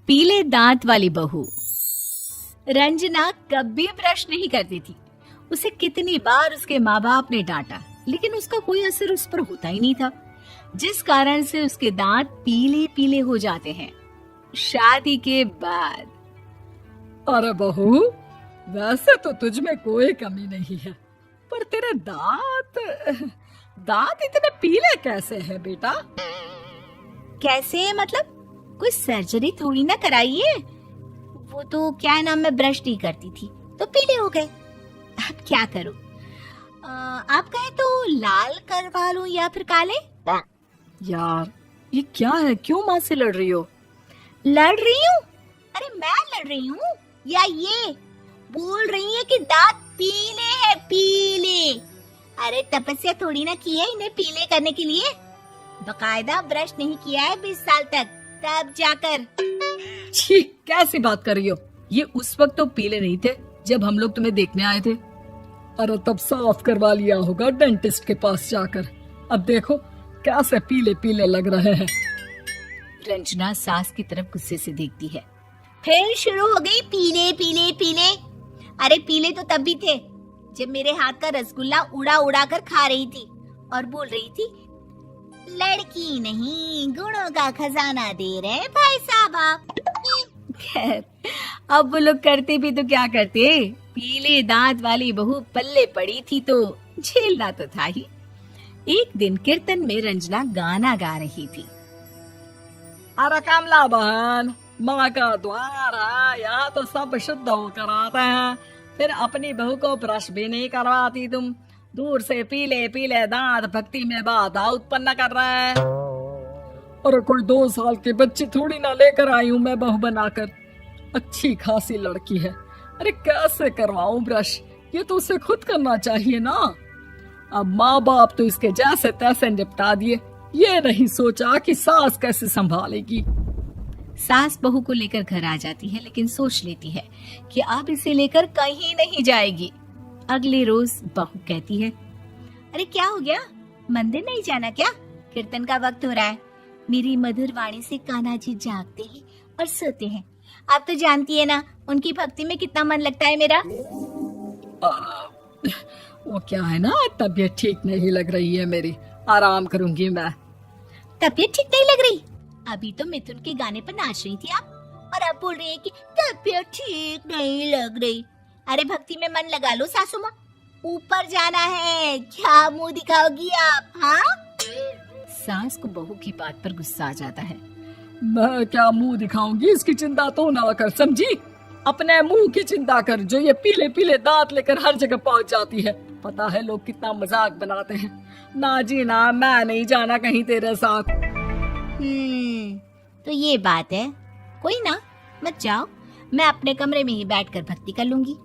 पीले दांत वाली बहू। रंजना कभी ब्रश नहीं करती थी। उसे कितनी बार उसके माँ बाप ने डांटा, लेकिन उसका कोई असर उस पर होता ही नहीं था, जिस कारण से उसके दांत पीले पीले हो जाते हैं। शादी के बाद अरे बहू, वैसे तो तुझ में कोई कमी नहीं है, पर तेरे दांत इतने पीले कैसे हैं बेटा? कैसे मतलब? कोई सर्जरी थोड़ी ना कराइए। वो तो क्या नाम, मैं ब्रश नहीं करती थी तो पीले हो गए। अब क्या करूं? आप कहे तो लाल करवा लूं या फिर काले? यार ये क्या है, क्यों माँ से लड़ रही हो? लड़ रही हूँ? अरे मैं लड़ रही हूँ या ये बोल रही है कि दांत पीले हैं, पीले? अरे तपस्या थोड़ी ना की है इन्हें पीले करने के लिए। बकायदा ब्रश नहीं किया है 20 साल तक, तब जाकर। छी, कैसी बात कर रही हो? ये उस वक्त तो पीले नहीं थे जब हम लोग तुम्हें देखने आए थे। अरे तब साफ करवा लिया होगा डेंटिस्ट के पास जाकर। अब देखो कैसे पीले पीले लग रहे हैं। रंजना सास की तरफ गुस्से से देखती है। फिर शुरू हो गई पीले पीले पीले। अरे पीले तो तब भी थे जब मेरे हाथ का रसगुल्ला उड़ा उड़ा कर खा रही थी और बोल रही थी, लड़की नहीं गुणों का खजाना दे रहे भाई साहब आप। खैर, अब वो लोग करते भी तो क्या करते, पीले दांत वाली बहू पल्ले पड़ी थी तो झेलना तो था ही। एक दिन कीर्तन में रंजना गाना गा रही थी। अरे कमला बहन, माँ का द्वार है, यहाँ तो सब शुद्ध होकर आते हैं, फिर अपनी बहू को ब्रश भी नहीं करवाती तुम। दूर से पीले पीले दांत भक्ति में बाधा उत्पन्न कर रहे हैं। अरे कोई 2 साल के बच्चे थोड़ी ना लेकर आई हूँ मैं बहू बनाकर। अच्छी खासी लड़की है, अरे कैसे करवाऊं ब्रश? ये तो उसे खुद करना चाहिए ना। अब माँ बाप तो इसके जैसे तैसे निपटा दिए, ये नहीं सोचा कि सास कैसे संभालेगी। सास बहू को लेकर घर आ जाती है, लेकिन सोच लेती है कि अब इसे लेकर कहीं नहीं जाएगी। अगले रोज बहू कहती है, अरे क्या हो गया, मंदिर नहीं जाना क्या? कीर्तन का वक्त हो रहा है। मेरी मधुर वाणी से कान्हा जी जागते हैं और सोते हैं। आप तो जानती है ना उनकी भक्ति में कितना मन लगता है मेरा। वो क्या है ना, तबीयत ठीक नहीं लग रही है मेरी, आराम करूंगी मैं। तबीयत ठीक नहीं लग रही? अभी तो मिथुन के गाने पर नाच रही थी आप, और अब बोल रही है कि तबीयत ठीक नहीं लग रही। अरे भक्ति में मन लगा लो सासू माँ, ऊपर जाना है, क्या मुंह दिखाओगी आप? हाँ? सास को बहू की बात पर गुस्सा आ जाता है। मैं क्या मुंह दिखाऊंगी, इसकी चिंता तो ना कर, समझी? अपने मुंह की चिंता कर, जो ये पीले पीले दांत लेकर हर जगह पहुंच जाती है। पता है लोग कितना मजाक बनाते हैं। ना जी ना, मैं नहीं जाना कहीं तेरे साथ। तो ये बात है। कोई ना, मत जाओ, मैं अपने कमरे में ही बैठकर भक्ति कर लूंगी।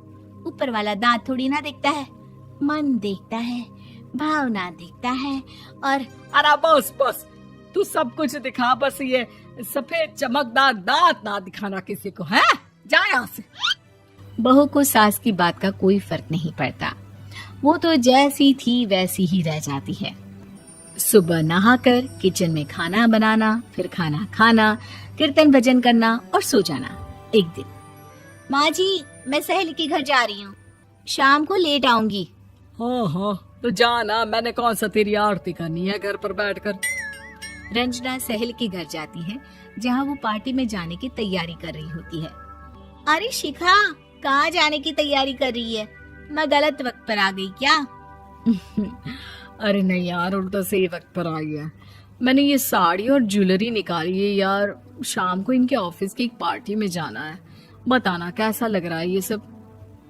ऊपर वाला दांत थोड़ी ना देखता है, मन देखता है, भावना देखता है। और अरे बस बस, तू सब कुछ दिखा, बस ये सफेद चमकदार दांत ना दिखाना किसी को, है? जा यहाँ से। बहू को सास की बात का कोई फर्क नहीं पड़ता, वो तो जैसी थी वैसी ही रह जाती है। सुबह नहाकर किचन में खाना बनाना, फिर खाना खाना, कीर्तन भजन करना और सो जाना। एक दिन, माँ जी मैं सहेली के घर जा रही हूँ, शाम को लेट आऊंगी। हाँ हाँ तो जाना, मैंने कौन सा तेरी आरती करनी है घर पर बैठकर। रंजना सहेली के घर जाती है, जहाँ वो पार्टी में जाने की तैयारी कर रही होती है। अरे शिखा, कहाँ जाने की तैयारी कर रही है? मैं गलत वक्त पर आ गई क्या? अरे नहीं यार, उल्टा सही वक्त पर आई है। मैंने ये साड़ी और ज्वेलरी निकाली है यार, शाम को इनके ऑफिस की एक पार्टी में जाना है। बताना कैसा लग रहा है ये सब?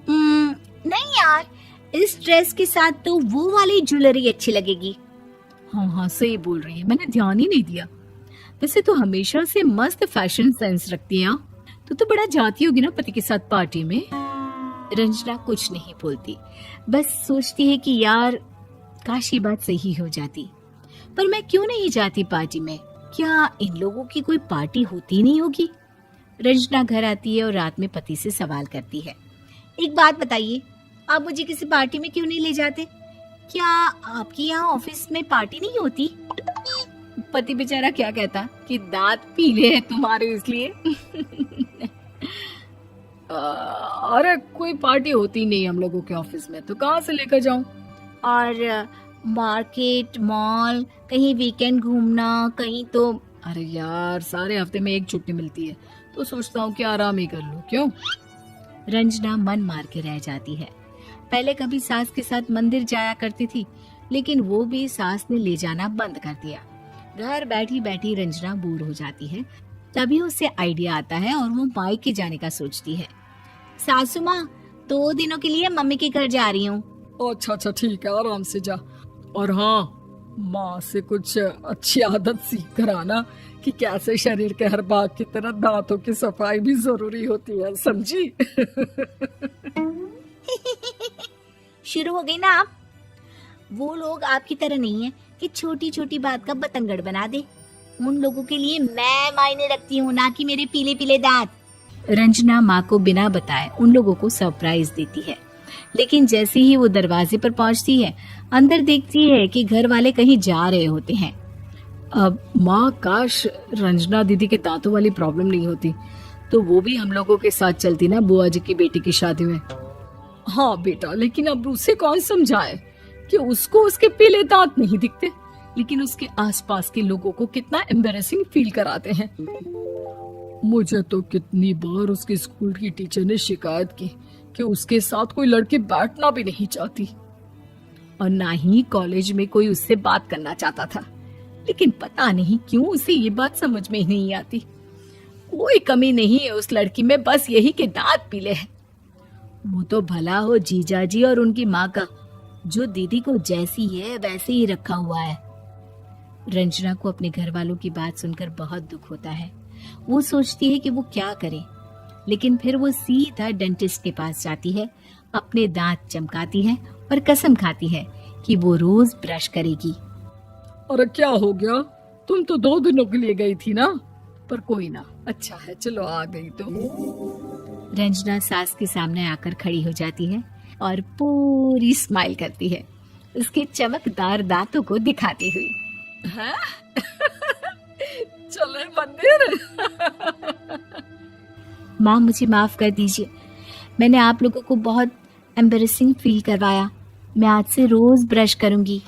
नहीं यार, इस ड्रेस के साथ तो वो वाली ज्वेलरी अच्छी लगेगी। हाँ हाँ सही बोल रही है, मैंने ध्यान ही नहीं दिया। वैसे तो हमेशा से मस्त फैशन सेंस रखती है। तो बड़ा जाती होगी ना पति के साथ पार्टी में। रंजना कुछ नहीं बोलती, बस सोचती है कि यार काश ये बात सही हो जाती, पर मैं क्यों नहीं जाती पार्टी में? क्या इन लोगों की कोई पार्टी होती नहीं होगी? रंजना घर आती है और रात में पति से सवाल करती है, एक बात बताइए, आप मुझे किसी पार्टी में क्यों नहीं ले जाते? क्या आपकी यहाँ ऑफिस में पार्टी नहीं होती? पति बेचारा क्या कहता कि दांत पीले हैं तुम्हारे इसलिए। अरे कोई पार्टी होती नहीं हम लोगों के ऑफिस में, तो कहाँ से लेकर जाऊं? और मार्केट, मॉल, कहीं वीकेंड घूमना, कहीं तो। अरे यार, सारे हफ्ते में एक छुट्टी मिलती है, तो सोचता हूँ कि आराम ही कर लूं। क्यों? रंजना मन मार के रह जाती है। पहले कभी सास के साथ मंदिर जाया करती थी, लेकिन वो भी सास ने ले जाना बंद कर दिया। घर बैठी बैठी रंजना बोर हो जाती है। तभी उसे आइडिया आता है और वो मायके जाने का सोचती है। सासू माँ, 2 दिनों के लिए मम्मी के घर जा रही हूँ। अच्छा अच्छा, ठीक है, आराम से जा। और हाँ, माँ से कुछ अच्छी आदत सीख कर आना कि कैसे शरीर के हर भाग की तरह दांतों की सफाई भी जरूरी होती है, समझी? शुरू हो गई ना आप। वो लोग आपकी तरह नहीं है कि छोटी छोटी बात का बतंगड़ बना दे। उन लोगों के लिए मैं मायने रखती हूँ, ना कि मेरे पीले पीले दांत। रंजना माँ को बिना बताए उन लोगों को सरप्राइज देती है, लेकिन जैसे ही वो दरवाजे पर पहुंचती है, अंदर देखती है कि घर वाले कहीं जा रहे होते हैं। अब माँ, काश रंजना दीदी के दांतों वाली प्रॉब्लम नहीं होती, तो वो भी हम लोगों के साथ चलती ना बुआ जी की बेटी की शादी में। हाँ बेटा, लेकिन अब उसे कौन समझाए कि उसको उसके पीले दांत नहीं दिखते, लेकिन उसके आसपास के लोगों को कितना एम्बैरेसिंग फील कराते हैं। मुझे तो कितनी बार उसके स्कूल की टीचर ने शिकायत की कि उसके साथ कोई लड़की बैठना भी नहीं चाहती, और ना ही कॉलेज में कोई उससे बात करना चाहता था। लेकिन पता नहीं क्यों उसे ये बात समझ में ही नहीं आती। कोई कमी नहीं है उस लड़की में, बस यही कि दांत पीले हैं। वो तो भला हो जीजा जी और उनकी माँ का, जो दीदी को जैसी है वैसे ही रखा हुआ है। रंजना को अपने घर वालों की बात सुनकर बहुत दुख होता है। वो सोचती है कि वो क्या करे, लेकिन फिर वो सीधा डेंटिस्ट के पास जाती है, अपने दांत चमकाती है और कसम खाती है कि वो रोज ब्रश करेगी। अरे क्या हो गया? तुम तो 2 दिनों के लिए गई थी ना, पर कोई ना, अच्छा है, चलो आ गई तो। रंजना सास के सामने आकर खड़ी हो जाती है और पूरी स्माइल करती है, उसके चमकदार दांतों को दिखाती हुई। हैं? चले मंदिर? माँ, मुझे माफ कर दीजिए, मैंने आप लोगों को बहुत एम्बैरेसिंग फील करवाया। मैं आज से रोज ब्रश करूंगी।